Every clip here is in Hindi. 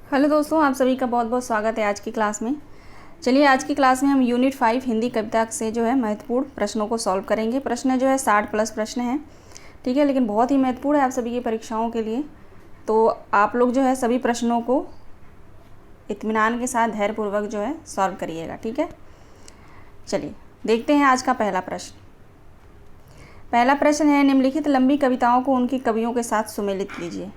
हेलो दोस्तों, आप सभी का बहुत बहुत स्वागत है आज की क्लास में। चलिए, आज की क्लास में हम यूनिट 5 हिंदी कविता से जो है महत्वपूर्ण प्रश्नों को सॉल्व करेंगे। प्रश्न जो है 60 प्लस प्रश्न हैं, ठीक है, लेकिन बहुत ही महत्वपूर्ण है आप सभी की परीक्षाओं के लिए। तो आप लोग जो है सभी प्रश्नों को इत्मीनान के साथ धैर्यपूर्वक जो है सॉल्व करिएगा, ठीक है। चलिए देखते हैं आज का पहला प्रश्न। पहला प्रश्न है, निम्नलिखित लंबी कविताओं को उनके कवियों के साथ सुमेलित कीजिए।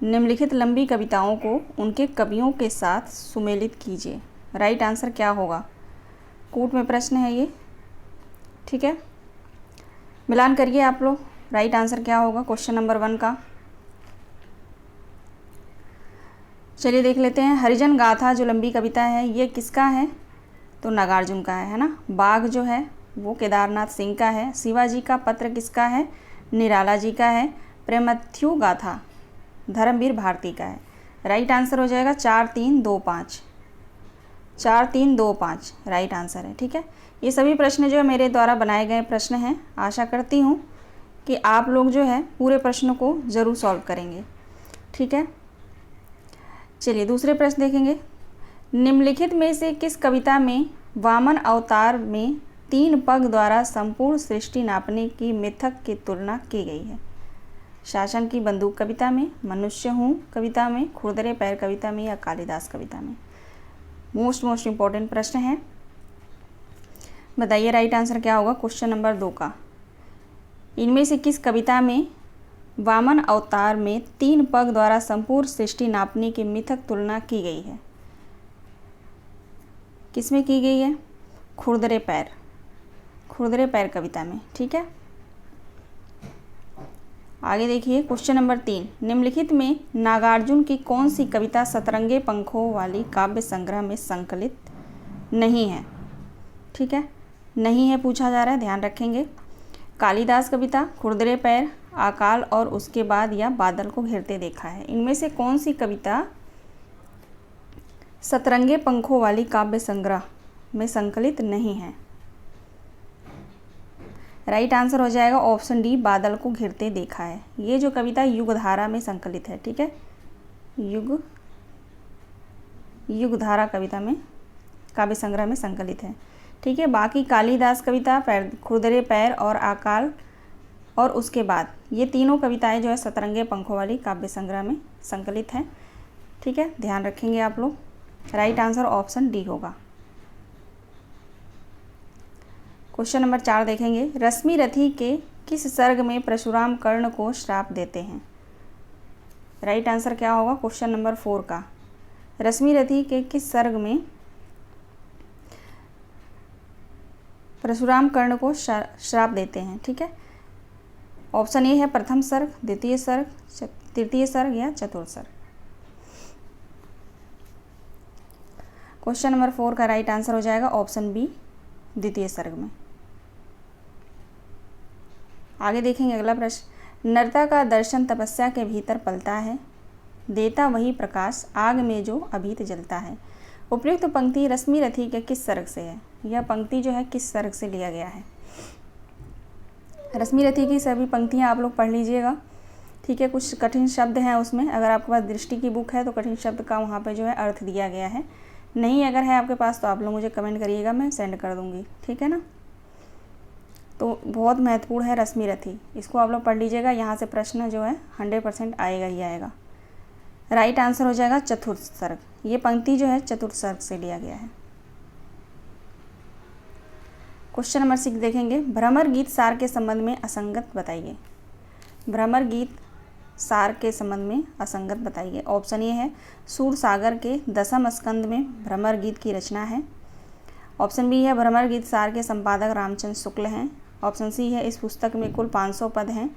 निम्नलिखित लंबी कविताओं को उनके कवियों के साथ सुमेलित कीजिए। राइट आंसर क्या होगा? कूट में प्रश्न है ये, ठीक है। मिलान करिए आप लोग, राइट आंसर क्या होगा क्वेश्चन नंबर 1 का। चलिए देख लेते हैं। हरिजन गाथा जो लंबी कविता है ये किसका है? तो नागार्जुन का है ना। बाघ जो है वो केदारनाथ सिंह का है। शिवाजी का पत्र किसका है? निराला जी का है। प्रेमथ्यु गाथा धर्मवीर भारती का है। राइट आंसर हो जाएगा 4 3 2 5। 4 3 2 5 राइट आंसर है, ठीक है। ये सभी प्रश्न जो है मेरे द्वारा बनाए गए प्रश्न हैं। आशा करती हूँ कि आप लोग जो है पूरे प्रश्न को ज़रूर सॉल्व करेंगे, ठीक है। चलिए दूसरे प्रश्न देखेंगे। निम्नलिखित में से किस कविता में वामन अवतार में 3 पग द्वारा संपूर्ण सृष्टि नापने की मिथक की तुलना की गई है? शासन की बंदूक कविता में, मनुष्य हूँ कविता में, खुरदरे पैर कविता में या कालिदास कविता में? मोस्ट इम्पॉर्टेंट प्रश्न है। बताइए राइट आंसर क्या होगा क्वेश्चन नंबर 2 का। इनमें से किस कविता में वामन अवतार में 3 पग द्वारा संपूर्ण सृष्टि नापने की मिथक तुलना की गई है? किसमें की गई है? खुरदरे पैर कविता में, ठीक है। आगे देखिए क्वेश्चन नंबर 3। निम्नलिखित में नागार्जुन की कौन सी कविता सतरंगे पंखों वाली काव्य संग्रह में संकलित नहीं है? ठीक है, नहीं है पूछा जा रहा है, ध्यान रखेंगे। कालिदास कविता, खुरदरे पैर, अकाल और उसके बाद या बादल को घेरते देखा है। इनमें से कौन सी कविता सतरंगे पंखों वाली काव्य संग्रह में संकलित नहीं है? राइट आंसर हो जाएगा ऑप्शन डी, बादल को घिरते देखा है। ये जो कविता युगधारा में संकलित है, ठीक है, युगधारा कविता में काव्य संग्रह में संकलित है, ठीक है। बाकी कालिदास कविता, खुरदरे पैर और अकाल और उसके बाद, ये तीनों कविताएं जो है सतरंगे पंखों वाली काव्य संग्रह में संकलित हैं, ठीक है, ध्यान रखेंगे आप लोग। राइट आंसर ऑप्शन डी होगा। क्वेश्चन नंबर 4 देखेंगे। रश्मि रथी के किस सर्ग में परशुराम कर्ण को श्राप देते हैं? राइट आंसर क्या होगा क्वेश्चन नंबर 4 का। रश्मि रथी के किस सर्ग में परशुराम कर्ण को श्राप देते हैं? ठीक है, ऑप्शन ए है प्रथम सर्ग, द्वितीय सर्ग, तृतीय सर्ग या चतुर्थ सर्ग। क्वेश्चन नंबर 4 का राइट आंसर हो जाएगा ऑप्शन बी, द्वितीय सर्ग में। आगे देखेंगे अगला प्रश्न। नरता का दर्शन तपस्या के भीतर पलता है, देता वही प्रकाश आग में जो अभीत जलता है। उपयुक्त पंक्ति रश्मि रथी के किस सर्ग से है? यह पंक्ति जो है किस सर्ग से लिया गया है? रश्मि रथी की सभी पंक्तियां आप लोग पढ़ लीजिएगा, ठीक है। कुछ कठिन शब्द हैं उसमें, अगर आपके पास दृष्टि की बुक है तो कठिन शब्द का वहाँ पे जो है अर्थ दिया गया है। नहीं अगर है आपके पास तो आप लोग मुझे कमेंट करिएगा, मैं सेंड कर दूँगी, ठीक है ना। तो बहुत महत्वपूर्ण है रश्मि रथी, इसको आप लोग पढ़ लीजिएगा। यहाँ से प्रश्न जो है 100% आएगा ही आएगा। राइट आंसर हो जाएगा चतुर्थ सर्ग। ये पंक्ति जो है चतुर्थ सर्ग से लिया गया है। क्वेश्चन नंबर 6 देखेंगे। भ्रमर गीत सार के संबंध में असंगत बताइए। भ्रमर गीत सार के संबंध में असंगत बताइए। ऑप्शन ए है सूर सागर के 10वें स्कंद में भ्रमर गीत की रचना है। ऑप्शन बी है भ्रमर गीत सार के संपादक रामचंद्र शुक्ल हैं। ऑप्शन सी है इस पुस्तक में कुल 500 पद हैं।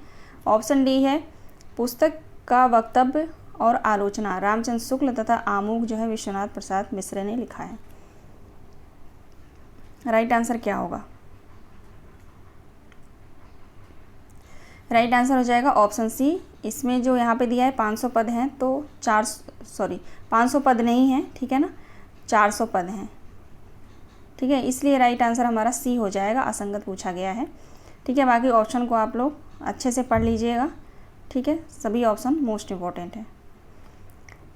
ऑप्शन डी है पुस्तक का वक्तव्य और आलोचना रामचंद्र शुक्ल तथा आमुख जो है विश्वनाथ प्रसाद मिश्र ने लिखा है। राइट आंसर क्या होगा? राइट आंसर हो जाएगा ऑप्शन सी। इसमें जो यहाँ पे दिया है 500 पद हैं, तो 500 पद नहीं है, ठीक है ना, 400 पद हैं, ठीक है। इसलिए राइट आंसर हमारा सी हो जाएगा, असंगत पूछा गया है, ठीक है। बाकी ऑप्शन को आप लोग अच्छे से पढ़ लीजिएगा, ठीक है। सभी ऑप्शन मोस्ट इम्पॉर्टेंट है।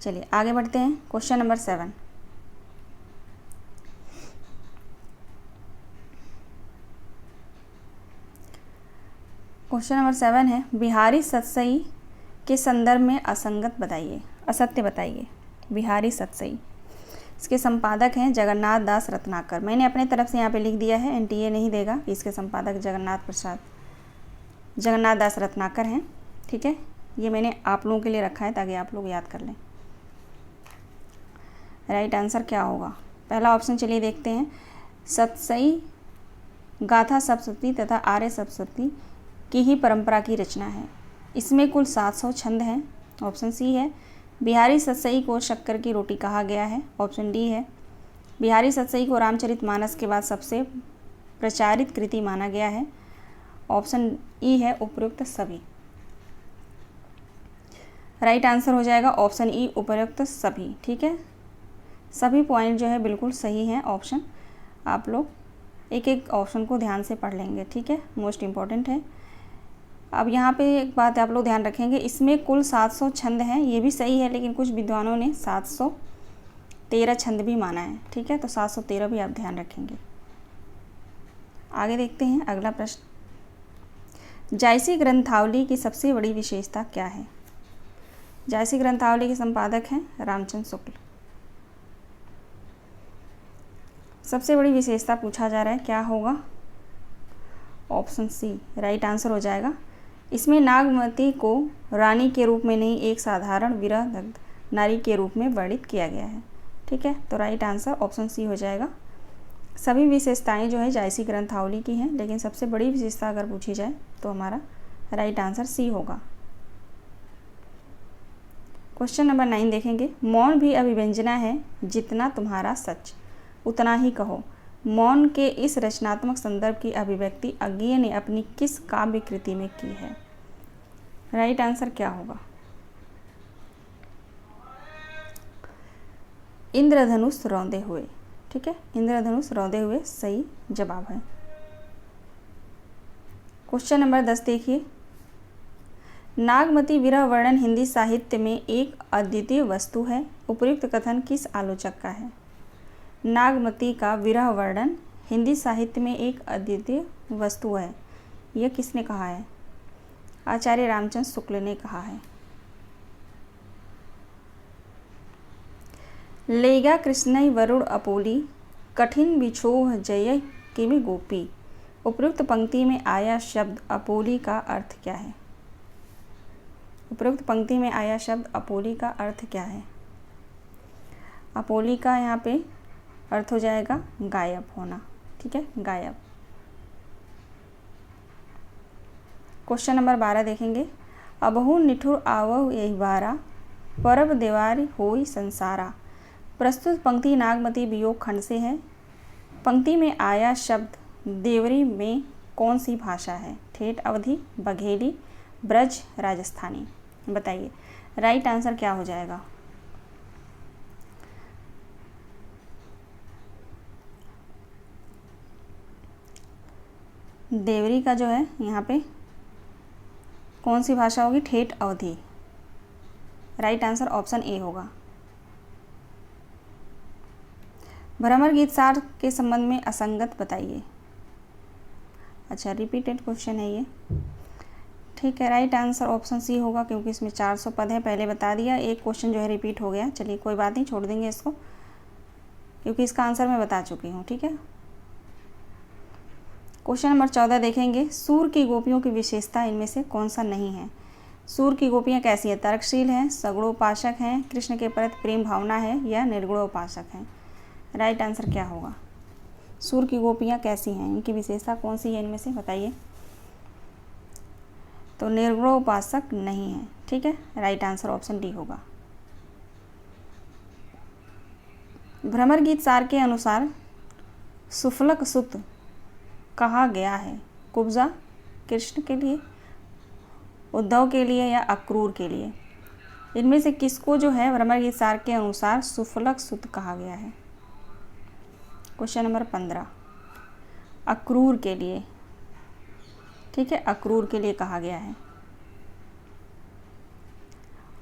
चलिए आगे बढ़ते हैं। Question number 7। क्वेश्चन नंबर 7 है, बिहारी सतसई के संदर्भ में असंगत बताइए, असत्य बताइए। बिहारी सतसई, इसके संपादक हैं जगन्नाथ दास रत्नाकर। मैंने अपने तरफ से यहाँ पे लिख दिया है, एनटीए नहीं देगा कि इसके संपादक जगन्नाथ दास रत्नाकर हैं। ठीक है, ये मैंने आप लोगों के लिए रखा है ताकि आप लोग याद कर लें। राइट आंसर क्या होगा? पहला ऑप्शन चलिए देखते हैं। सतसई गाथा सप्तशती तथा आर्य सप्तशती की ही परंपरा की रचना है। इसमें कुल 700 छंद हैं। ऑप्शन सी है। बिहारी सतसई को शक्कर की रोटी कहा गया है। ऑप्शन डी है। बिहारी सतसई को रामचरितमानस के बाद सबसे प्रचारित कृति माना गया है। ऑप्शन ई है उपयुक्त सभी। राइट आंसर हो जाएगा ऑप्शन ई उपयुक्त सभी। ठीक है, सभी पॉइंट जो है बिल्कुल सही हैं ऑप्शन। आप लोग एक एक ऑप्शन को ध्यान से पढ़ लेंगे। ठीक है, मोस्ट इम्पॉर्टेंट है। अब यहाँ पे एक बात आप लोग ध्यान रखेंगे, इसमें कुल 700 छंद हैं, ये भी सही है, लेकिन कुछ विद्वानों ने 713 छंद भी माना है। ठीक है, तो 713 भी आप ध्यान रखेंगे। आगे देखते हैं अगला प्रश्न। जायसी ग्रंथावली की सबसे बड़ी विशेषता क्या है? जायसी ग्रंथावली के संपादक हैं रामचंद्र शुक्ल। सबसे बड़ी विशेषता पूछा जा रहा है, क्या होगा? ऑप्शन सी राइट आंसर हो जाएगा। इसमें नागमती को रानी के रूप में नहीं, एक साधारण विरह दग्ध नारी के रूप में वर्णित किया गया है। ठीक है, तो राइट आंसर ऑप्शन सी हो जाएगा। सभी विशेषताएं जो है जायसी ग्रंथावली की हैं, लेकिन सबसे बड़ी विशेषता अगर पूछी जाए तो हमारा राइट आंसर सी होगा। क्वेश्चन नंबर 9 देखेंगे। मौन भी अभिव्यंजना है, जितना तुम्हारा सच उतना ही कहो। मौन के इस रचनात्मक संदर्भ की अभिव्यक्ति अज्ञेय ने अपनी किस काव्य कृति में की है? राइट आंसर क्या होगा? इंद्रधनुष रौंदे हुए। ठीक है, इंद्रधनुष रौंदे हुए सही जवाब है। क्वेश्चन नंबर 10 देखिए। नागमती विरह वर्णन हिंदी साहित्य में एक अद्वितीय वस्तु है। उपयुक्त कथन किस आलोचक का है? नागमती का विरह वर्णन हिंदी साहित्य में एक अद्वितीय वस्तु है, यह किसने कहा है? आचार्य रामचंद्र शुक्ल ने कहा है। लेगा कृष्णई वरुण अपोली, कठिन बिछोह जय किमि गोपी। उपयुक्त पंक्ति में आया शब्द अपोली का अर्थ क्या है? उपयुक्त पंक्ति में आया शब्द अपोली का अर्थ क्या है? अपोली का यहाँ पे अर्थ हो जाएगा गायब होना। ठीक है, गायब। क्वेश्चन नंबर 12 देखेंगे। अबहु निठुर आवहु यही बारा, परब देवारी होई संसारा। प्रस्तुत पंक्ति नागमती वियोग खंड से है। पंक्ति में आया शब्द देवरी में कौन सी भाषा है? ठेठ, अवधी, बघेली, ब्रज, राजस्थानी। बताइए राइट आंसर क्या हो जाएगा? देवरी का जो है यहाँ पे कौन सी भाषा होगी? ठेठ, अवधी। राइट आंसर ऑप्शन ए होगा। भ्रमर गीत सार के संबंध में असंगत बताइए। अच्छा, रिपीटेड क्वेश्चन है ये। ठीक है, राइट आंसर ऑप्शन सी होगा, क्योंकि इसमें 400 पद है, पहले बता दिया। एक क्वेश्चन जो है रिपीट हो गया। चलिए कोई बात नहीं, छोड़ देंगे इसको, क्योंकि इसका आंसर मैं बता चुकी हूँ। ठीक है, क्वेश्चन नंबर 14 देखेंगे। सूर की गोपियों की विशेषता इनमें से कौन सा नहीं है? सूर की गोपियाँ कैसी हैं? तर्कशील हैं, सगुणोपासक हैं, कृष्ण के प्रति प्रेम भावना है, या निर्गुणोपासक हैं? राइट आंसर क्या होगा? सूर की गोपियाँ कैसी हैं, इनकी विशेषता कौन सी है इनमें से? बताइए। तो निर्गुणोपासक नहीं है। ठीक है, राइट आंसर ऑप्शन डी होगा। भ्रमर गीत सार के अनुसार सुफलक सुत कहा गया है। कुब्जा कृष्ण के लिए, उद्धव के लिए, या अक्रूर के लिए? इनमें से किसको जो है भ्रमर गीत सार के अनुसार सुफलक सुत कहा गया है? क्वेश्चन नंबर 15 अक्रूर के लिए। ठीक है, अक्रूर के लिए कहा गया है।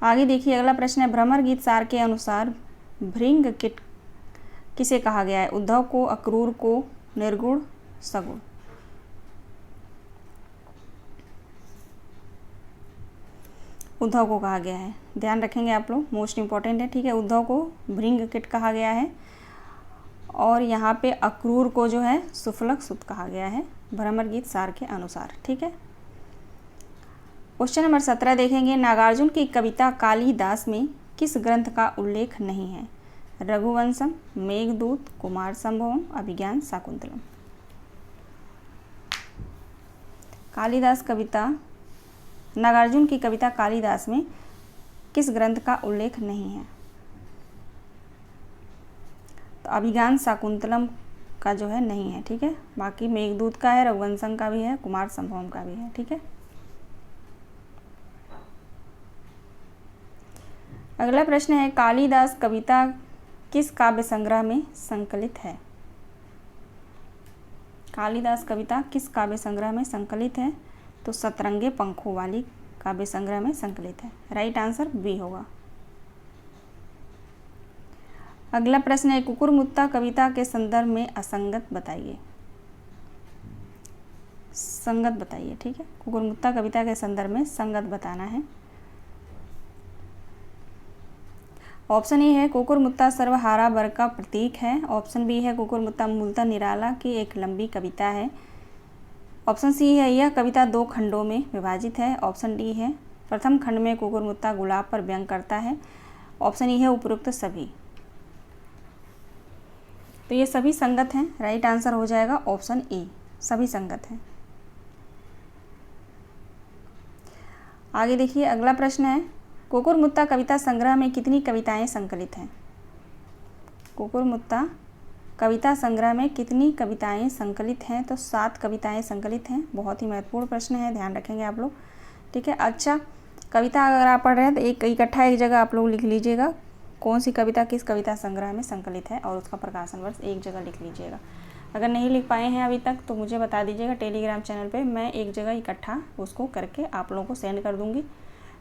आगे देखिए अगला प्रश्न है, भ्रमर गीत सार के अनुसार भृंग कीट किसे कहा गया है? उद्धव को, अक्रूर को, निर्गुण, सगुण। उद्धव को कहा गया है, ध्यान रखेंगे आप लोग, मोस्ट इंपॉर्टेंट है, ठीक है। उद्धव को भृंग कीट कहा गया है और यहाँ पे अक्रूर को जो है सुफलक सुत कहा गया है भ्रमर गीत सार के अनुसार, ठीक है। क्वेश्चन नंबर 17 देखेंगे, नागार्जुन की कविता कालिदास में किस ग्रंथ का उल्लेख नहीं है? रघुवंशम, मेघदूत, कुमार संभवम, अभिज्ञान शाकुंतलम। कालिदास कविता, नागार्जुन की कविता कालिदास में किस ग्रंथ का उल्लेख नहीं है? तो अभिज्ञान शाकुंतलम का जो है नहीं है, ठीक है। बाकी मेघदूत का है, रघुवंशम का भी है, कुमार संभवम का भी है, ठीक है। अगला प्रश्न है, कालिदास कविता किस काव्य संग्रह में संकलित है? कालिदास कविता किस काव्य संग्रह में संकलित है? तो सतरंगे पंखों वाली काव्य संग्रह में संकलित है। राइट आंसर बी होगा। अगला प्रश्न है, कुकुरमुत्ता कविता के संदर्भ में असंगत बताइए। संगत बताइए, ठीक है। कुकुरमुत्ता कविता के संदर्भ में संगत बताना है। ऑप्शन ए है कुकुरमुत्ता सर्वहारा वर्ग का प्रतीक है। ऑप्शन बी है कुकुरमुत्ता मूलतः निराला की एक लंबी कविता है। ऑप्शन सी है यह कविता 2 खंडों में विभाजित है। ऑप्शन डी है प्रथम खंड में कुकुरमुत्ता गुलाब पर व्यंग करता है। ऑप्शन ई है उपरोक्त सभी। तो ये सभी संगत हैं। राइट आंसर हो जाएगा ऑप्शन ई, सभी संगत हैं। आगे देखिए अगला प्रश्न है, कुकुरमुत्ता कविता संग्रह में कितनी कविताएं संकलित हैं? कुकुरमुत्ता कविता संग्रह में कितनी कविताएं संकलित हैं? तो 7 कविताएं संकलित हैं। बहुत ही महत्वपूर्ण प्रश्न है, ध्यान रखेंगे आप लोग, ठीक है। अच्छा, कविता अगर आप पढ़ रहे हैं तो एक जगह आप लोग लिख लीजिएगा कौन सी कविता किस कविता संग्रह में संकलित है और उसका प्रकाशन वर्ष एक जगह लिख लीजिएगा। अगर नहीं लिख पाए हैं अभी तक तो मुझे बता दीजिएगा टेलीग्राम चैनल पे, मैं एक जगह इकट्ठा उसको करके आप लोगों को सेंड कर दूँगी,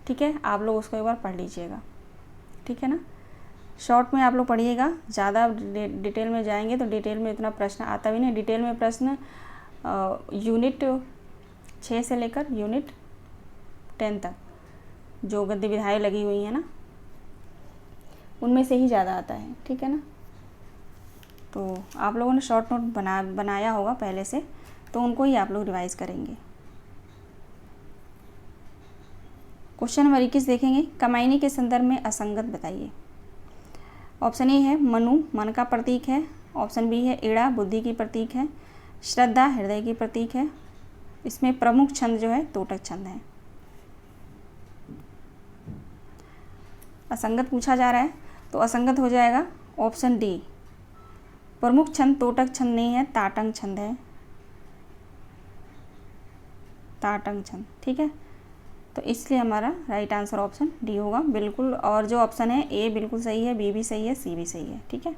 ठीक है। आप लोग उसको एक बार पढ़ लीजिएगा, ठीक है ना। शॉर्ट में आप लोग पढ़िएगा, ज़्यादा डिटेल में जाएंगे तो डिटेल में इतना प्रश्न आता भी नहीं। डिटेल में प्रश्न यूनिट 6 से लेकर यूनिट 10 तक जो गद्य विधाएँ लगी हुई हैं ना, उनमें से ही ज़्यादा आता है, ठीक है ना। तो आप लोगों ने शॉर्ट नोट बनाया होगा पहले से, तो उनको ही आप लोग रिवाइज़ करेंगे। क्वेश्चन नंबर 21 देखेंगे, कमाइनी के संदर्भ में असंगत बताइए। ऑप्शन ए है मनु मन का प्रतीक है। ऑप्शन बी है इड़ा बुद्धि की प्रतीक है। श्रद्धा हृदय की प्रतीक है। इसमें प्रमुख छंद जो है तोटक छंद है। असंगत पूछा जा रहा है तो असंगत हो जाएगा ऑप्शन डी, प्रमुख छंद तोटक छंद नहीं है, ताटंग छंद है, ताटंग छंद, ठीक है। तो इसलिए हमारा राइट आंसर ऑप्शन डी होगा बिल्कुल। और जो ऑप्शन है ए बिल्कुल सही है, बी भी सही है, सी भी सही है, ठीक है।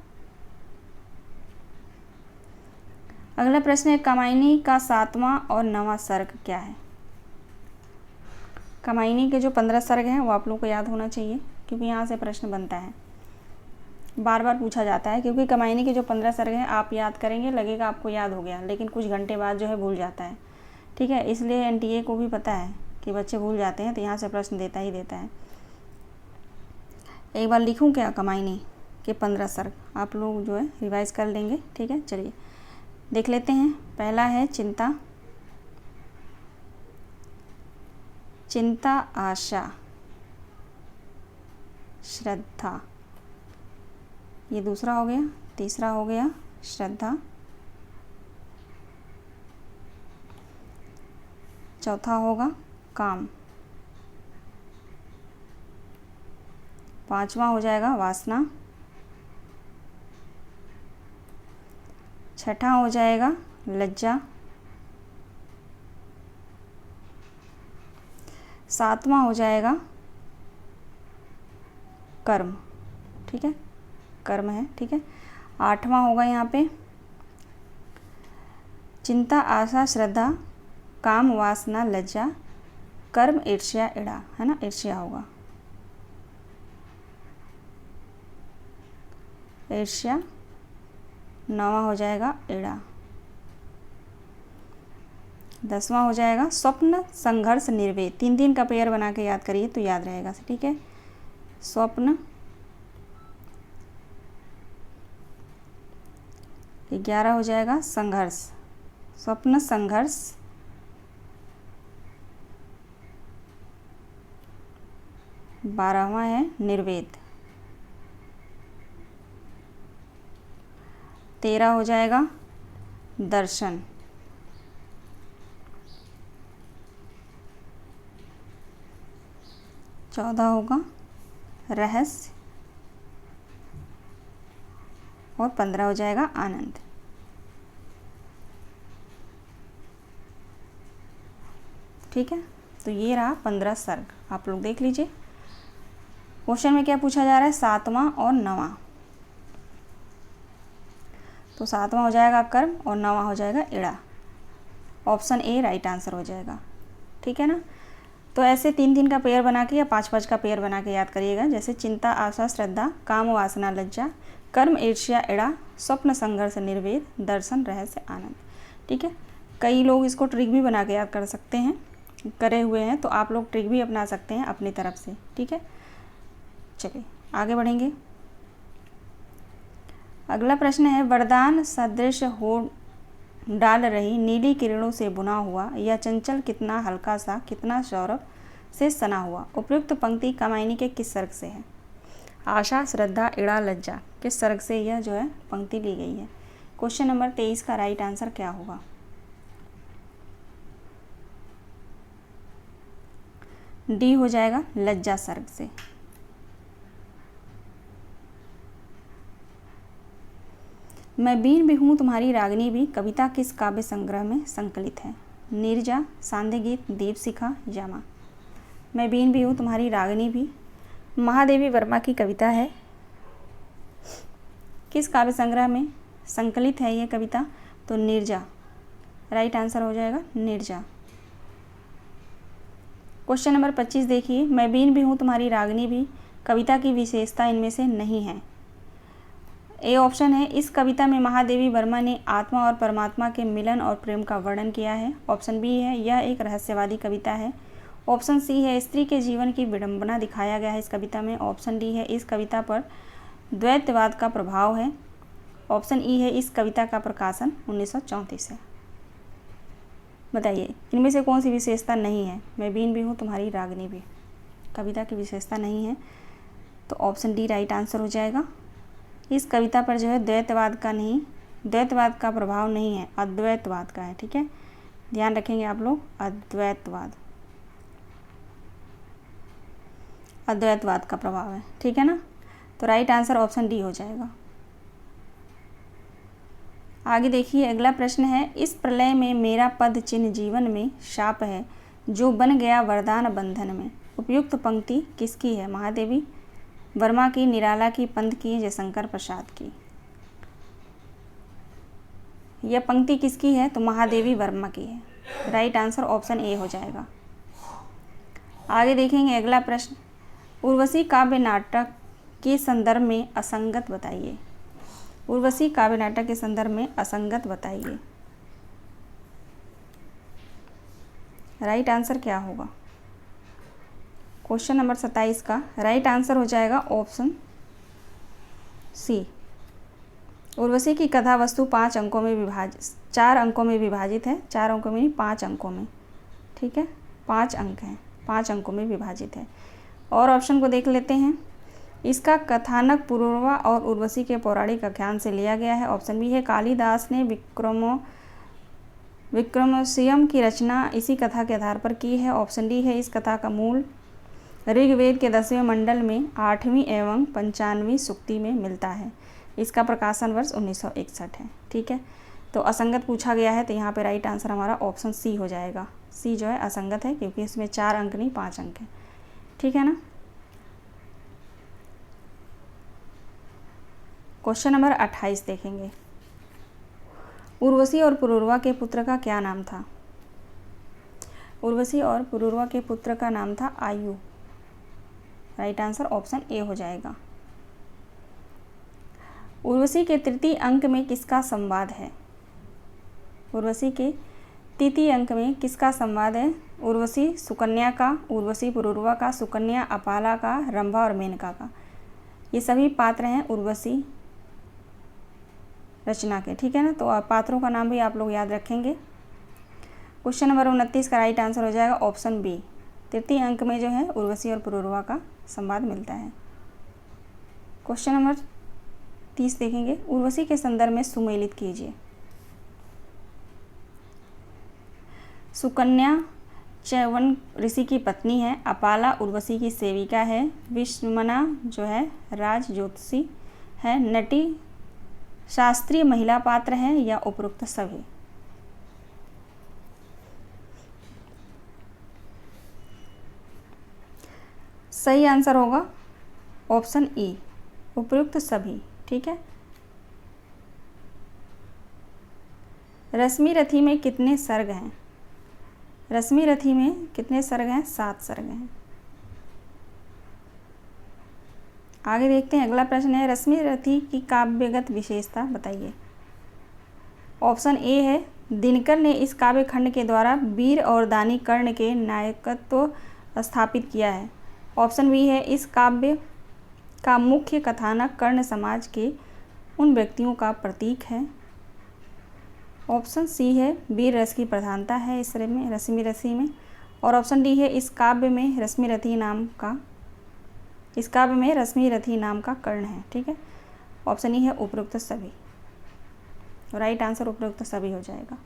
अगला प्रश्न है, कमाइनी का 7वां और 9वां सर्ग क्या है? कमाइनी के जो 15 सर्ग हैं वो आप लोग को याद होना चाहिए क्योंकि यहाँ से प्रश्न बनता है, बार बार पूछा जाता है। क्योंकि कमाइनी के जो 15 सर्ग हैं आप याद करेंगे, लगेगा आपको याद हो गया, लेकिन कुछ घंटे बाद जो है भूल जाता है, ठीक है। इसलिए एनटीए को भी पता है कि बच्चे भूल जाते हैं, तो यहाँ से प्रश्न देता ही देता है। एक बार लिखूँ क्या कमाइनी के 15 सर्ग, आप लोग जो है रिवाइज कर लेंगे, ठीक है। चलिए देख लेते हैं। पहला है चिंता, चिंता आशा श्रद्धा, ये दूसरा हो गया। तीसरा हो गया श्रद्धा, चौथा होगा काम, पांचवा हो जाएगा वासना, छठा हो जाएगा लज्जा, सातवां हो जाएगा कर्म, ठीक है, कर्म है, ठीक है। आठवां होगा यहाँ पे चिंता आशा श्रद्धा काम वासना लज्जा कर्म ईर्ष्या इड़ा, है ना, ईर्ष्या होगा। ईर्ष्या, 9वां हो जाएगा ईड़ा, 10वां हो जाएगा स्वप्न संघर्ष निर्वेद। 3 का पेयर बना के याद करिए तो याद रहेगा, ठीक है। स्वप्न, 11 हो जाएगा संघर्ष, स्वप्न संघर्ष, 12वां है निर्वेद, 13 हो जाएगा दर्शन, 14 होगा रहस्य और 15 हो जाएगा आनंद। ठीक है, तो ये रहा 15 सर्ग, आप लोग देख लीजिए। क्वेश्चन में क्या पूछा जा रहा है, 7वां और 9वां। तो 7वां हो जाएगा कर्म और 9वां हो जाएगा इड़ा। ऑप्शन ए राइट आंसर हो जाएगा। ठीक है ना। तो ऐसे 3 का पेयर बना के या 5 का पेयर बना के याद करिएगा। जैसे चिंता, आशा, श्रद्धा, काम, वासना, लज्जा, कर्म, ईर्ष्या, इड़ा, स्वप्न, संघर्ष, निर्वेद, दर्शन, रहस्य, आनंद। ठीक है, कई लोग इसको ट्रिक भी बना के याद कर सकते हैं, करे हुए हैं, तो आप लोग ट्रिक भी अपना सकते हैं अपनी तरफ से। ठीक है, चलिए आगे बढ़ेंगे। अगला प्रश्न है, वरदान सदृश हो डाल रही नीली किरणों से बुना हुआ यह चंचल कितना हल्का सा, कितना सौरभ से सना हुआ। उपयुक्त पंक्ति कामायनी के किस सर्ग से है? आशा, श्रद्धा, इड़ा, लज्जा, किस सर्ग से यह जो है पंक्ति ली गई है? क्वेश्चन नंबर 23 का राइट आंसर क्या होगा? डी हो जाएगा, लज्जा सर्ग से। मैं बीन भी हूँ तुम्हारी रागनी भी कविता किस काव्य संग्रह में संकलित है? नीरजा, सांध्य गीत, दीपशिखा, यामा। मैं बीन भी हूँ तुम्हारी रागनी भी महादेवी वर्मा की कविता है। किस काव्य संग्रह में संकलित है ये कविता? तो नीरजा, राइट आंसर हो जाएगा नीरजा। क्वेश्चन नंबर 25 देखिए, मैं बीन भी हूँ तुम्हारी रागनी भी कविता की विशेषता इनमें से नहीं है। ए ऑप्शन है, इस कविता में महादेवी वर्मा ने आत्मा और परमात्मा के मिलन और प्रेम का वर्णन किया है। ऑप्शन बी है, यह एक रहस्यवादी कविता है। ऑप्शन सी है, स्त्री के जीवन की विडंबना दिखाया गया है इस कविता में। ऑप्शन डी है, इस कविता पर द्वैतवाद का प्रभाव है। ऑप्शन ई है, इस कविता का प्रकाशन 1934 है। बताइए इनमें से कौन सी विशेषता नहीं है? मैं बीन भी हूँ तुम्हारी रागनी भी कविता की विशेषता नहीं है, तो ऑप्शन डी राइट आंसर हो जाएगा। इस कविता पर जो है द्वैतवाद का प्रभाव नहीं है, अद्वैतवाद का है। ठीक है, ध्यान रखेंगे आप लोग, अद्वैतवाद का प्रभाव है। ठीक है ना, तो राइट आंसर ऑप्शन डी हो जाएगा। आगे देखिए, अगला प्रश्न है, इस प्रलय में मेरा पद चिन्ह जीवन में शाप है जो बन गया वरदान बंधन में। उपयुक्त पंक्ति किसकी है? महादेवी वर्मा की, निराला की, पंत की, जयशंकर प्रसाद की। यह पंक्ति किसकी है? तो महादेवी वर्मा की है। राइट आंसर ऑप्शन ए हो जाएगा। आगे देखेंगे अगला प्रश्न, उर्वशी काव्य नाटक के संदर्भ में असंगत बताइए। उर्वशी काव्य नाटक के संदर्भ में असंगत बताइए। राइट आंसर क्या होगा? क्वेश्चन नंबर 27 का राइट आंसर हो जाएगा ऑप्शन सी। उर्वशी की कथा वस्तु 4 अंकों में विभाजित है। 4 अंकों में नहीं, 5 अंकों में। ठीक है, 5 अंक हैं, 5 अंकों में विभाजित है। और ऑप्शन को देख लेते हैं। इसका कथानक पुरूरवा और उर्वशी के पौराणिक आख्यान से लिया गया है। ऑप्शन बी है, कालिदास ने विक्रमोर्वशीयम की रचना इसी कथा के आधार पर की है। ऑप्शन डी है, इस कथा का मूल ऋग्वेद के 10वें मंडल में 8वीं एवं 95वीं सूक्ति में मिलता है। इसका प्रकाशन वर्ष 1961 है। ठीक है, तो असंगत पूछा गया है, तो यहाँ पे राइट आंसर हमारा ऑप्शन सी हो जाएगा। सी जो है असंगत है, क्योंकि इसमें 4 अंक नहीं 5 अंक है। ठीक है ना। क्वेश्चन नंबर 28 देखेंगे, उर्वशी और पुरूरवा के पुत्र का क्या नाम था? उर्वशी और पुरूरवा के पुत्र का नाम था आयु। राइट आंसर ऑप्शन ए हो जाएगा। उर्वशी के तृतीय अंक में किसका संवाद है? उर्वशी के तृतीय अंक में किसका संवाद है? उर्वशी सुकन्या का, उर्वशी पुरूरवा का, सुकन्या अपाला का, रंभा और मेनका का। ये सभी पात्र हैं उर्वशी रचना के, ठीक है ना। तो पात्रों का नाम भी आप लोग याद रखेंगे। क्वेश्चन नंबर 29 का राइट आंसर हो जाएगा ऑप्शन बी। तृतीय अंक में जो है उर्वशी और पुरूरवा का संवाद मिलता है। क्वेश्चन नंबर 30 देखेंगे। उर्वशी के संदर्भ में सुमेलित कीजिए। सुकन्या च्यवन ऋषि की पत्नी है, अपाला उर्वशी की सेविका है, विषमना जो है राज ज्योतिषी है, नटी शास्त्रीय महिला पात्र है या उपरोक्त सभी? सही आंसर होगा ऑप्शन ई, उपयुक्त सभी, ठीक है। रश्मि रथी में कितने सर्ग हैं? रश्मि रथी में कितने सर्ग हैं? 7 सर्ग हैं। आगे देखते हैं, अगला प्रश्न है रश्मि रथी की काव्यगत विशेषता बताइए। ऑप्शन ए है, दिनकर ने इस काव्य खंड के द्वारा वीर और दानी कर्ण के नायकत्व स्थापित किया है। ऑप्शन बी है, इस काव्य का मुख्य कथानक कर्ण समाज के उन व्यक्तियों का प्रतीक है। ऑप्शन सी है, वीर रस की प्रधानता है इस में रश्मि रथी में। और ऑप्शन डी है, इस काव्य में रश्मि रथी नाम का कर्ण है, ठीक है। ऑप्शन ई है उपरोक्त सभी। राइट आंसर उपरोक्त सभी हो जाएगा।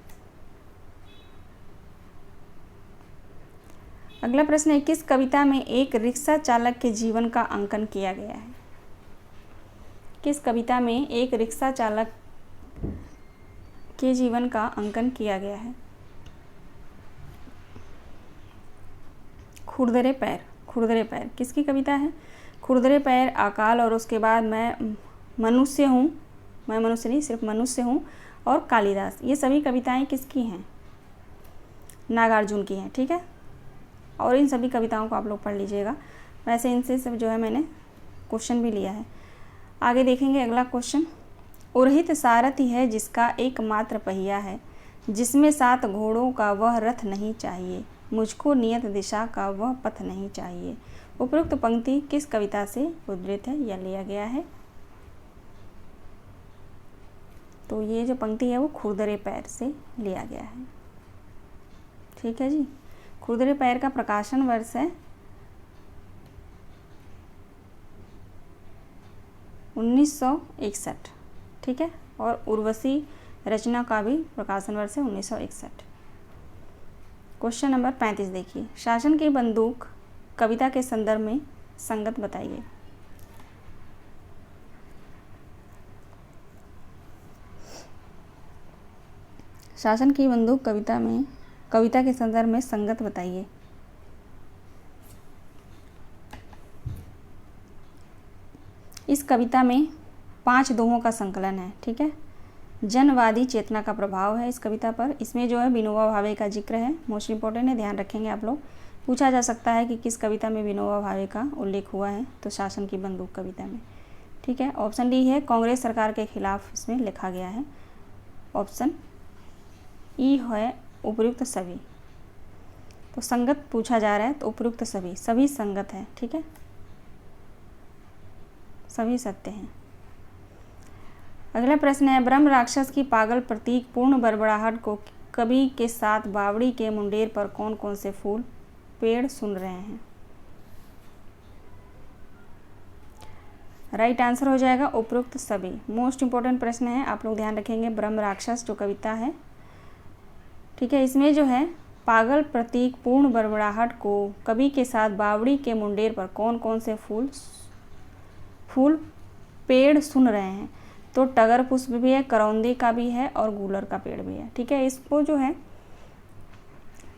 अगला प्रश्न है, किस कविता में एक रिक्शा चालक के जीवन का अंकन किया गया है? किस कविता में एक रिक्शा चालक के जीवन का अंकन किया गया है? खुरदरे पैर। खुरदरे पैर किसकी कविता है? खुरदरे पैर, अकाल और उसके बाद मैं मनुष्य हूँ, मैं मनुष्य नहीं सिर्फ मनुष्य हूँ, और कालिदास, ये सभी कविताएं किसकी हैं? नागार्जुन की हैं, ठीक है। और इन सभी कविताओं को आप लोग पढ़ लीजिएगा। वैसे इनसे सब जो है मैंने क्वेश्चन भी लिया है। आगे देखेंगे अगला क्वेश्चन। उरहित सारथी है जिसका एकमात्र पहिया है, जिसमें 7 घोड़ों का वह रथ नहीं चाहिए, मुझको नियत दिशा का वह पथ नहीं चाहिए। उपरोक्त पंक्ति किस कविता से उद्धृत है या लिया गया है? तो ये जो पंक्ति है वो खुरदरे पैर से लिया गया है, ठीक है जी। खुरदरे पैर का प्रकाशन वर्ष है 1961, ठीक है। और उर्वशी रचना का भी प्रकाशन वर्ष है 1961। क्वेश्चन नंबर 35 देखिए। शासन की बंदूक कविता के संदर्भ में संगत बताइए। शासन की बंदूक कविता के संदर्भ में संगत बताइए। इस कविता में 5 दोहों का संकलन है, ठीक है। जनवादी चेतना का प्रभाव है इस कविता पर। इसमें जो है विनोबा भावे का जिक्र है, मोस्ट इंपॉर्टेंट है, ध्यान रखेंगे आप लोग। पूछा जा सकता है कि किस कविता में विनोबा भावे का उल्लेख हुआ है, तो शासन की बंदूक कविता में, ठीक है। ऑप्शन डी है, कांग्रेस सरकार के खिलाफ इसमें लिखा गया है। ऑप्शन ई है उपयुक्त सभी। तो संगत पूछा जा रहा है तो उपयुक्त सभी संगत है, ठीक है, सभी सत्य हैं। अगला प्रश्न है, ब्रह्म राक्षस की पागल प्रतीक पूर्ण बड़बड़ाहट को कवि के साथ बावड़ी के मुंडेर पर कौन कौन से फूल पेड़ सुन रहे हैं? राइट आंसर हो जाएगा उपरोक्त सभी। मोस्ट इंपॉर्टेंट प्रश्न है, आप लोग ध्यान रखेंगे। ब्रह्म राक्षस जो कविता है, ठीक है, इसमें जो है पागल प्रतीक पूर्ण बड़बड़ाहट को कवि के साथ बावड़ी के मुंडेर पर कौन कौन से फूल पेड़ सुन रहे हैं? तो टगर पुष्प भी है, करौंदे का भी है और गूलर का पेड़ भी है, ठीक है। इसको जो है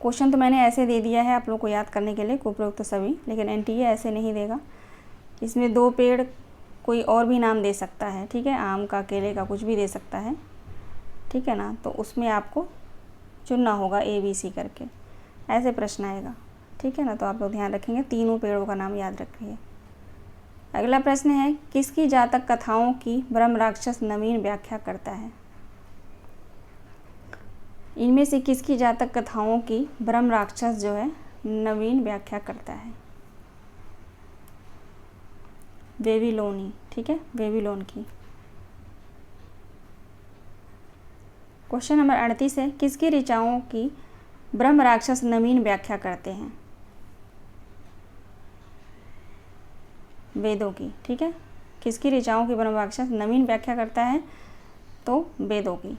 क्वेश्चन तो मैंने ऐसे दे दिया है आप लोग को याद करने के लिए, उपरोक्त सभी, लेकिन एनटीए ऐसे नहीं देगा। इसमें 2 पेड़ कोई और भी नाम दे सकता है, ठीक है, आम का, केले का, कुछ भी दे सकता है, ठीक है ना। तो उसमें आपको चुनना होगा ABC करके, ऐसे प्रश्न आएगा, ठीक है ना। तो आप लोग ध्यान रखेंगे, तीनों पेड़ों का नाम याद रखिए। अगला प्रश्न है, किसकी जातक कथाओं की ब्रह्म राक्षस नवीन व्याख्या करता है? इनमें से किसकी जातक कथाओं की ब्रह्म राक्षस जो है नवीन व्याख्या करता है? बेबीलोनी, ठीक है, बेबीलोन की। क्वेश्चन नंबर 38 है, किसकी ऋचाओं की ब्रह्म राक्षस नवीन व्याख्या करते हैं? वेदों की, ठीक है। किसकी ऋचाओं की ब्रह्म राक्षस नवीन व्याख्या करता है? तो वेदों की।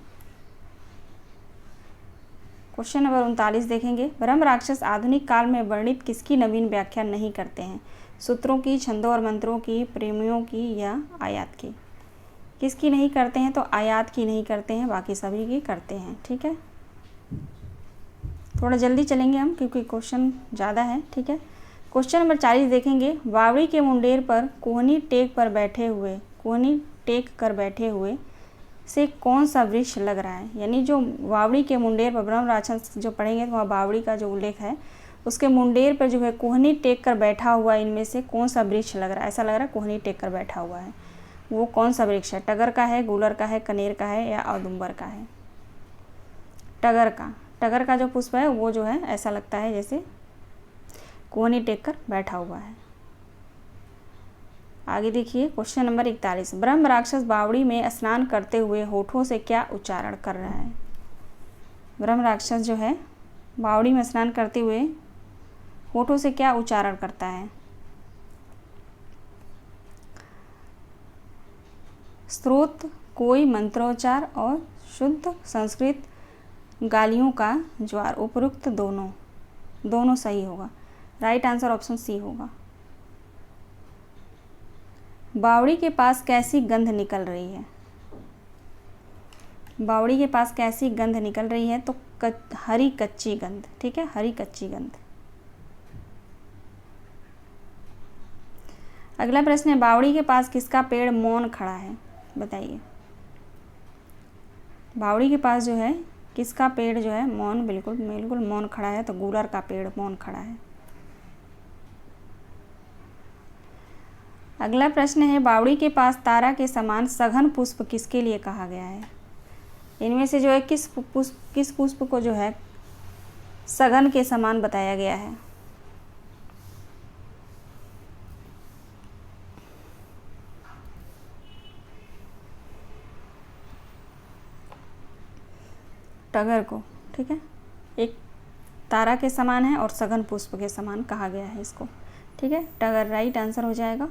क्वेश्चन नंबर 39 देखेंगे, ब्रह्म राक्षस आधुनिक काल में वर्णित किसकी नवीन व्याख्या नहीं करते हैं? सूत्रों की, छंदों और मंत्रों की, प्रेमियों की या आयात की? किसकी नहीं करते हैं? तो आयात की नहीं करते हैं, बाकी सभी की करते हैं, ठीक है। थोड़ा जल्दी चलेंगे हम क्योंकि क्वेश्चन ज़्यादा है, ठीक है। क्वेश्चन नंबर 40 देखेंगे, बावड़ी के मुंडेर पर कोहनी टेक कर बैठे हुए से कौन सा वृक्ष लग रहा है? यानी जो बावड़ी के मुंडेर पर ब्रह्म राक्षस जो पढ़ेंगे तो वहाँ बावड़ी का जो उल्लेख है, उसके मुंडेर पर जो है कोहनी टेक कर बैठा हुआ, इनमें से कौन सा वृक्ष लग रहा है? ऐसा लग रहा है कोहनी टेक कर बैठा हुआ है, वो कौन सा वृक्ष है? टगर का है, गूलर का है, कनेर का है या औदुंबर का है? टगर का जो पुष्प है वो जो है ऐसा लगता है जैसे कोहनी टेक कर बैठा हुआ है। आगे देखिए क्वेश्चन नंबर 41, ब्रह्म राक्षस बावड़ी में स्नान करते हुए होठों से क्या उच्चारण कर रहा है? ब्रह्म राक्षस जो है बावड़ी में स्नान करते हुए होठों से क्या उच्चारण करता है? स्त्रोत, कोई मंत्रोच्चार और शुद्ध संस्कृत गालियों का ज्वार, उपरोक्त दोनों सही होगा। राइट आंसर ऑप्शन सी होगा। बावड़ी के पास कैसी गंध निकल रही है? बावड़ी के पास कैसी गंध निकल रही है? तो हरी कच्ची गंध, ठीक है, हरी कच्ची गंध। अगला प्रश्न है, बावड़ी के पास किसका पेड़ मौन खड़ा है? बताइए। बावड़ी के पास जो है किसका पेड़ जो है मौन, बिल्कुल मौन खड़ा है? तो गूलर का पेड़ मौन खड़ा है। अगला प्रश्न है, बावड़ी के पास तारा के समान सघन पुष्प किसके लिए कहा गया है? इनमें से जो है किस पुष्प को जो है सघन के समान बताया गया है? टगर को, ठीक है, एक तारा के समान है और सघन पुष्प के समान कहा गया है इसको, ठीक है। टगर राइट आंसर हो जाएगा।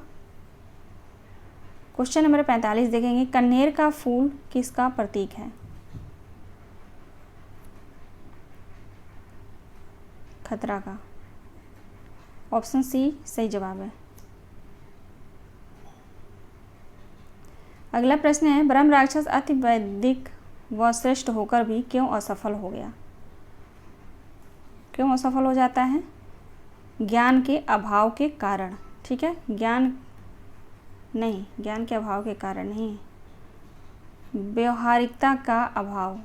क्वेश्चन नंबर 45 देखेंगे, कन्हेर का फूल किसका प्रतीक है? खतरा का। ऑप्शन सी सही जवाब है। अगला प्रश्न है, ब्रह्म राक्षस अति वैदिक व श्रेष्ठ होकर भी क्यों असफल हो गया? क्यों असफल हो जाता है? ज्ञान के अभाव के कारण, ठीक है, ज्ञान के अभाव के कारण नहीं, व्यवहारिकता का अभाव,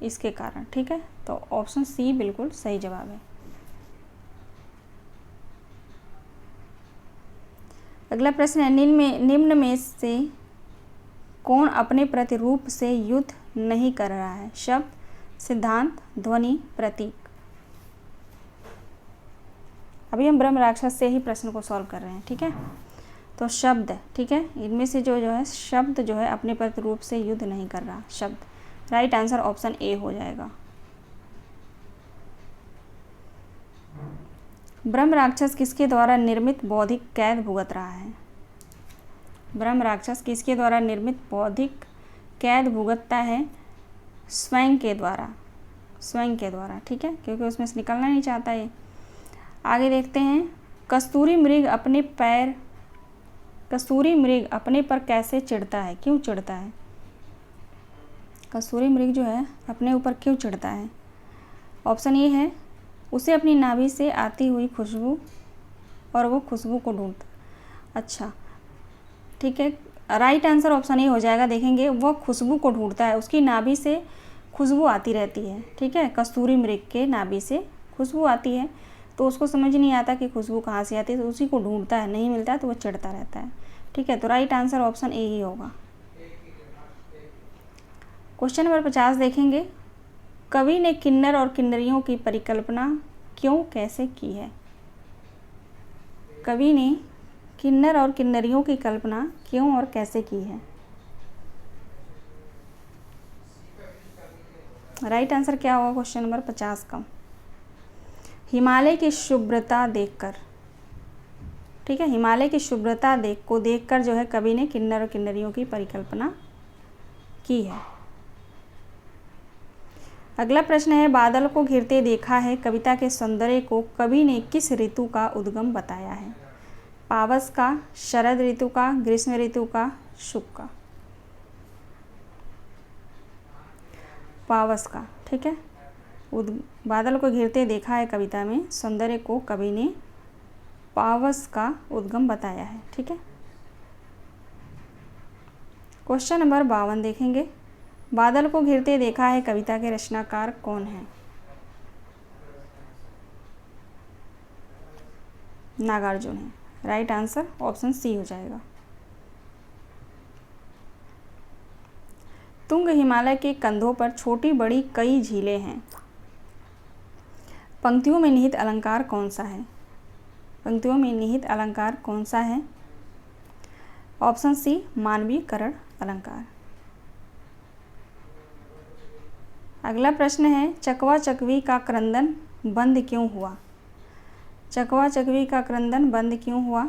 इसके कारण, ठीक है। तो ऑप्शन सी बिल्कुल सही जवाब है। अगला प्रश्न है, निम्न में से कौन अपने प्रतिरूप से युद्ध नहीं कर रहा है? शब्द, सिद्धांत, ध्वनि, प्रतीक। अभी हम ब्रह्म राक्षस से ही प्रश्न को सॉल्व कर रहे हैं, ठीक है। तो शब्द, ठीक है, इनमें से जो है शब्द जो है अपने प्रतिरूप से युद्ध नहीं कर रहा, शब्द। राइट आंसर ऑप्शन ए हो जाएगा। ब्रह्म राक्षस किसके द्वारा निर्मित बौद्धिक कैद भुगत रहा है? ब्रह्म राक्षस किसके द्वारा निर्मित बौद्धिक कैद भुगतता है? स्वयं के द्वारा, ठीक है, क्योंकि उसमें से निकलना नहीं चाहता है। आगे देखते हैं, कस्तूरी मृग अपने पर कैसे चिढ़ता है? क्यों चिढ़ता है? कस्तूरी मृग जो है अपने ऊपर क्यों चिढ़ता है? ऑप्शन ए है, उसे अपनी नाभि से आती हुई खुशबू और वो खुशबू को ढूंढता। अच्छा, ठीक है, राइट आंसर ऑप्शन ए हो जाएगा। देखेंगे, वो खुशबू को ढूंढता है, उसकी नाभि से खुशबू आती रहती है, ठीक है, कस्तूरी मृग के नाभि से खुशबू आती है, तो उसको समझ नहीं आता कि खुशबू कहाँ से आती है, तो उसी को ढूंढता है, नहीं मिलता है तो वो चिढ़ता रहता है। ठीक है, तो राइट आंसर ऑप्शन ए ही होगा। क्वेश्चन नंबर 50 देखेंगे, कवि ने किन्नर और किन्नरियों की परिकल्पना क्यों कैसे की है? कवि ने किन्नर और किन्नरियों की कल्पना क्यों और कैसे की है? राइट आंसर क्या होगा क्वेश्चन नंबर 50 का? हिमालय की शुभ्रता देखकर। ठीक है, हिमालय की शुभ्रता देखकर जो है कवि ने किन्नर और किन्नरियों की परिकल्पना की है। अगला प्रश्न है, बादल को घिरते देखा है कविता के सौंदर्य को कवि ने किस ऋतु का उद्गम बताया है? पावस का, शरद ऋतु का, ग्रीष्म ऋतु का, शुक का? पावस का। ठीक है, बादल को घिरते देखा है कविता में सौंदर्य को कवि ने पावस का उद्गम बताया है। ठीक है, क्वेश्चन नंबर 52 देखेंगे, बादल को घिरते देखा है कविता के रचनाकार कौन है? नागार्जुन है। राइट आंसर ऑप्शन सी हो जाएगा। तुंग हिमालय के कंधों पर छोटी बड़ी कई झीलें हैं। पंक्तियों में निहित अलंकार कौन सा है? पंक्तियों में निहित अलंकार कौन सा है? ऑप्शन सी, मानवीकरण अलंकार। अगला प्रश्न है, चकवा चकवी का क्रंदन बंद क्यों हुआ? चकवा चकवी का क्रंदन बंद क्यों हुआ?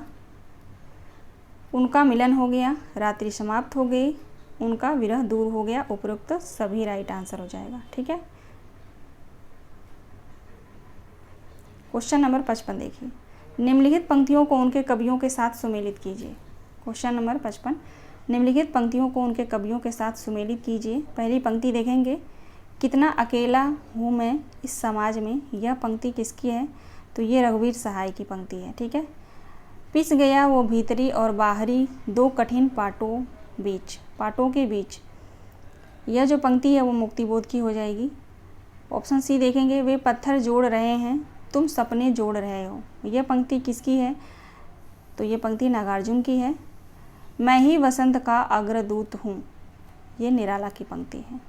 उनका मिलन हो गया, रात्रि समाप्त हो गई, उनका विरह दूर हो गया, उपरोक्त सभी राइट आंसर हो जाएगा। ठीक है, क्वेश्चन नंबर 55 देखिए, निम्नलिखित पंक्तियों को उनके कवियों के साथ सुमेलित कीजिए। क्वेश्चन नंबर 55, निम्नलिखित पंक्तियों को उनके कवियों के साथ सुमेलित कीजिए। पहली पंक्ति देखेंगे, कितना अकेला हूँ मैं इस समाज में। यह पंक्ति किसकी है? तो ये रघुवीर सहाय की पंक्ति है। ठीक है, पिस गया वो भीतरी और बाहरी दो कठिन पाटों के बीच। यह जो पंक्ति है वो मुक्तिबोध की हो जाएगी। ऑप्शन सी देखेंगे, वे पत्थर जोड़ रहे हैं तुम सपने जोड़ रहे हो। यह पंक्ति किसकी है? तो ये पंक्ति नागार्जुन की है। मैं ही वसंत का अग्रदूत हूँ, ये निराला की पंक्ति है।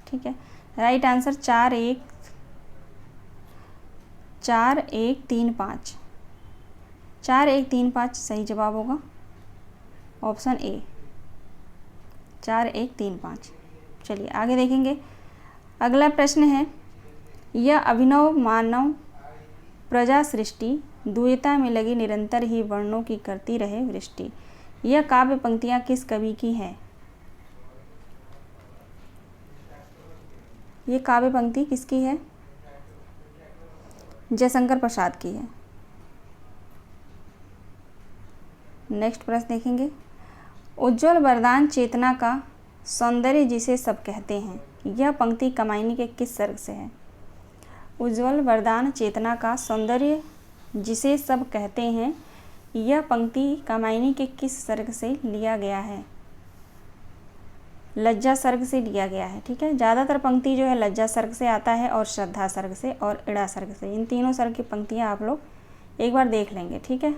ठीक है, राइट आंसर 4 1 3 5 4 1 3 5 सही जवाब होगा। Option A 4 1 3 5। चलिए आगे देखेंगे। अगला प्रश्न है, यह अभिनव मानव प्रजा सृष्टि द्वैता में लगी निरंतर ही वर्णों की करती रहे वृष्टि। यह काव्य पंक्तियाँ किस कवि की हैं? ये काव्य पंक्ति किसकी है? जयशंकर प्रसाद की है। नेक्स्ट प्रश्न देखेंगे, उज्ज्वल वरदान चेतना का सौंदर्य जिसे सब कहते हैं। यह पंक्ति कमायनी के किस सर्ग से है? उज्ज्वल वरदान चेतना का सौंदर्य जिसे सब कहते हैं, यह पंक्ति कमायनी के किस सर्ग से लिया गया है? लज्जा सर्ग से लिया गया है। ठीक है, ज़्यादातर पंक्ति जो है लज्जा सर्ग से आता है और श्रद्धा सर्ग से और इड़ा सर्ग से। इन तीनों सर्ग की पंक्तियाँ आप लोग एक बार देख लेंगे। ठीक है,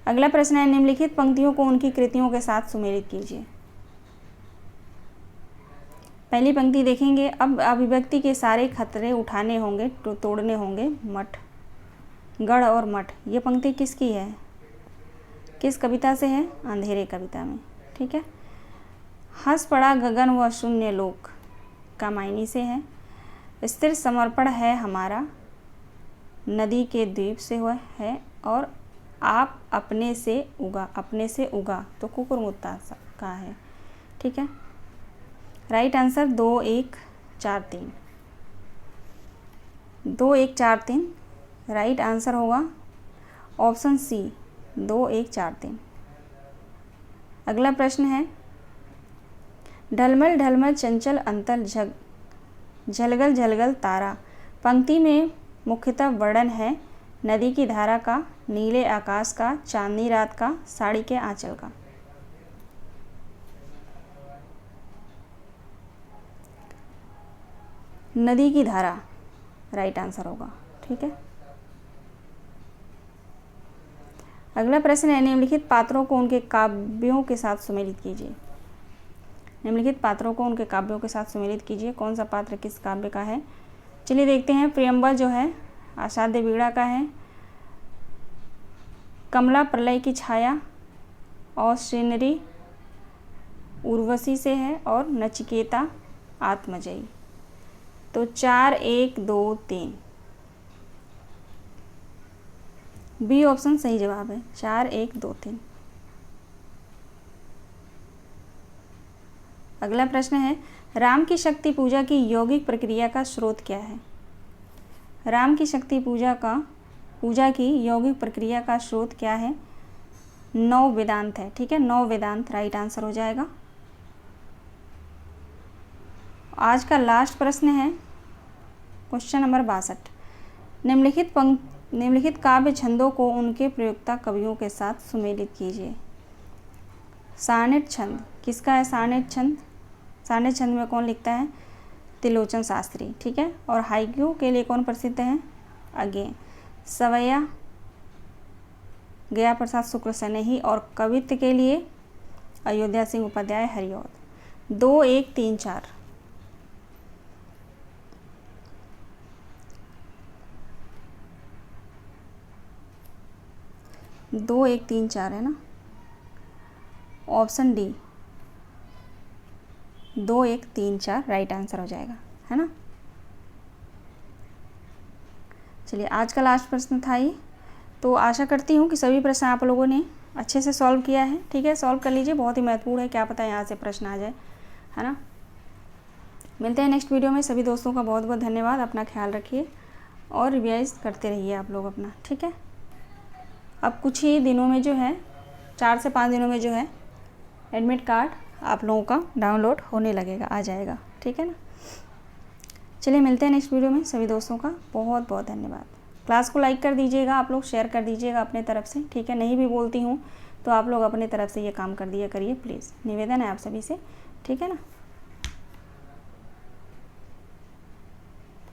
अगला प्रश्न है, निम्नलिखित पंक्तियों को उनकी कृतियों के साथ सुमेलित कीजिए। पहली पंक्ति देखेंगे, अब अभिव्यक्ति के सारे खतरे उठाने होंगे तो तोड़ने होंगे मठ गढ़ और मठ। ये पंक्ति किसकी है? किस कविता से है? अंधेरे कविता में। ठीक है, हंस पड़ा गगन व शून्य लोक कमायनी से है। स्थिर समर्पण है हमारा नदी के द्वीप से हुआ है। और आप अपने से उगा तो कुकुरमुत्ता का है। ठीक है, राइट आंसर 2 1 4 3 2 1 4 3 राइट आंसर होगा ऑप्शन सी 2 1 4 3। अगला प्रश्न है, ढलमल ढलमल चंचल अंतर झलगल झलगल तारा। पंक्ति में मुख्यतः वर्णन है नदी की धारा का, नीले आकाश का, चांदनी रात का, साड़ी के आंचल का। नदी की धारा राइट आंसर होगा। ठीक है। अगला प्रश्न है, निम्नलिखित पात्रों को उनके काव्यों के साथ सुमेलित कीजिए। निम्नलिखित पात्रों को उनके काव्यों के साथ सुमेलित कीजिए। कौन सा पात्र किस काव्य का है? चलिए देखते हैं। प्रियम्बल जो है आषाढ़ वीणा का है, कमला प्रलय की छाया और श्रीनरी उर्वशी से है, और नचिकेता आत्मजयी। तो 4 1 2 3 बी ऑप्शन सही जवाब है। 4 1 2 3। अगला प्रश्न है, राम की शक्ति पूजा की यौगिक प्रक्रिया का स्रोत क्या है? राम की शक्ति पूजा की यौगिक प्रक्रिया का स्रोत क्या है? 9 वेदांत है, ठीक है। 9 वेदांत राइट आंसर हो जाएगा। आज का लास्ट प्रश्न है क्वेश्चन नंबर 62। निम्नलिखित काव्य छंदों को उनके प्रयोक्ता कवियों के साथ सुमेलित कीजिए। सानेट छंद किसका है? सानेट छंद में कौन लिखता है? त्रिलोचन शास्त्री, ठीक है। और हाइकू के लिए कौन प्रसिद्ध है? अगेन सवैया गया प्रसाद शुक्ल सनेही, और कवित्व के लिए अयोध्या सिंह उपाध्याय हरिऔध। 2 1 3 4। दो 1 3 4 है ना, ऑप्शन डी 2 1 3 4 राइट आंसर हो जाएगा, है ना। चलिए आज का लास्ट प्रश्न था ये। तो आशा करती हूँ कि सभी प्रश्न आप लोगों ने अच्छे से सॉल्व किया है, ठीक है। सॉल्व कर लीजिए, बहुत ही महत्वपूर्ण है, क्या पता यहाँ से प्रश्न आ जाए, है ना। मिलते हैं नेक्स्ट वीडियो में। सभी दोस्तों का बहुत बहुत धन्यवाद। अपना ख्याल रखिए और रिवाइज करते रहिए आप लोग अपना, ठीक है। अब कुछ ही दिनों में जो है 4 से 5 दिनों में जो है एडमिट कार्ड आप लोगों का डाउनलोड होने लगेगा, आ जाएगा, ठीक है ना। चलिए मिलते हैं नेक्स्ट वीडियो में। सभी दोस्तों का बहुत बहुत धन्यवाद। क्लास को लाइक कर दीजिएगा, आप लोग शेयर कर दीजिएगा अपने तरफ से, ठीक है। नहीं भी बोलती हूँ तो आप लोग अपने तरफ से ये काम कर दिया करिए प्लीज़, निवेदन है आप सभी से, ठीक है ना।